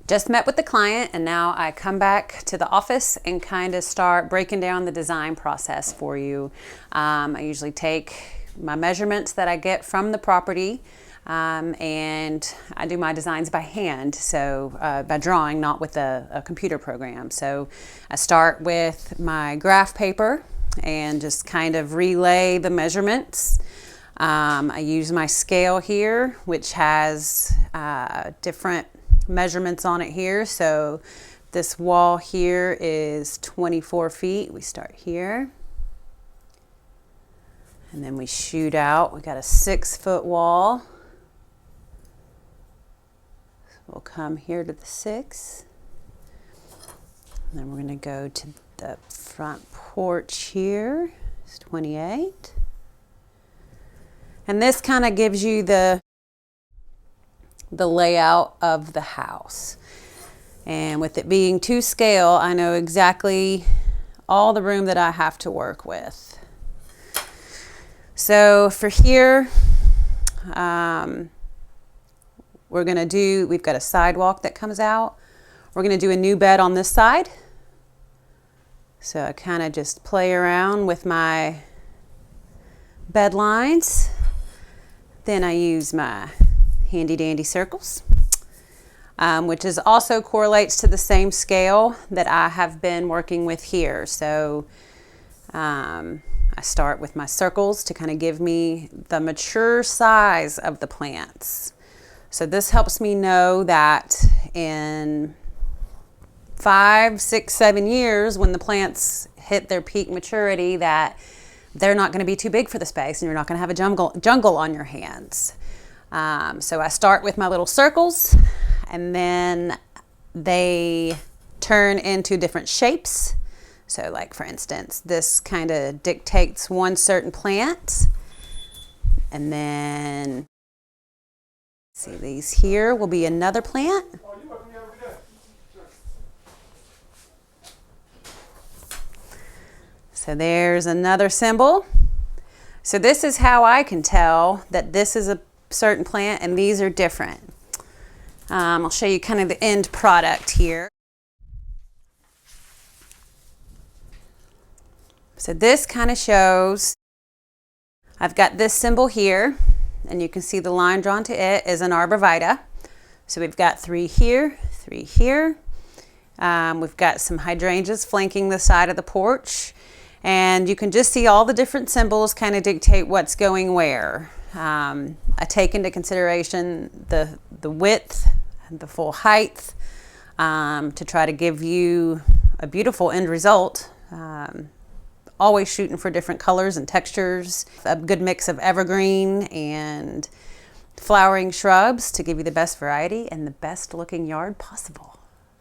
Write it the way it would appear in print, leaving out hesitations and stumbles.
Just met with the client, and now I come back to the office and kind of start breaking down the design process for you. I usually take my measurements that I get from the property, and I do my designs by hand, so by drawing, not with a computer program. So I start with my graph paper and just kind of relay the measurements. I use my scale here, which has different measurements on it here. So this wall here is 24 feet. We start here and then we shoot out. We got a 6-foot wall. So we'll come here to the 6. And then we're going to go to the front porch here. It's 28. And this kind of gives you the layout of the house. And with it being to scale, I know exactly all the room that I have to work with. So for here, we've got a sidewalk that comes out. We're gonna do a new bed on this side. So I kind of just play around with my bed lines. Then I use my handy dandy circles, which is also correlates to the same scale that I have been working with here. So I start with my circles to kind of give me the mature size of the plants. So this helps me know that in 5, 6, 7 years, when the plants hit their peak maturity, that they're not going to be too big for the space and you're not going to have a jungle on your hands. So I start with my little circles, and then they turn into different shapes. So like for instance, this kind of dictates one certain plant. And then, see, these here will be another plant. So there's another symbol. So this is how I can tell that this is a certain plant and these are different. I'll show you kind of the end product here. So this kind of shows, I've got this symbol here, and you can see the line drawn to it is an arborvitae. So we've got 3 here, 3 here. We've got some hydrangeas flanking the side of the porch, and you can just see all the different symbols kind of dictate what's going where. I take into consideration the width, the full height, to try to give you a beautiful end result. Always shooting for different colors and textures, a good mix of evergreen and flowering shrubs to give you the best variety and the best looking yard possible.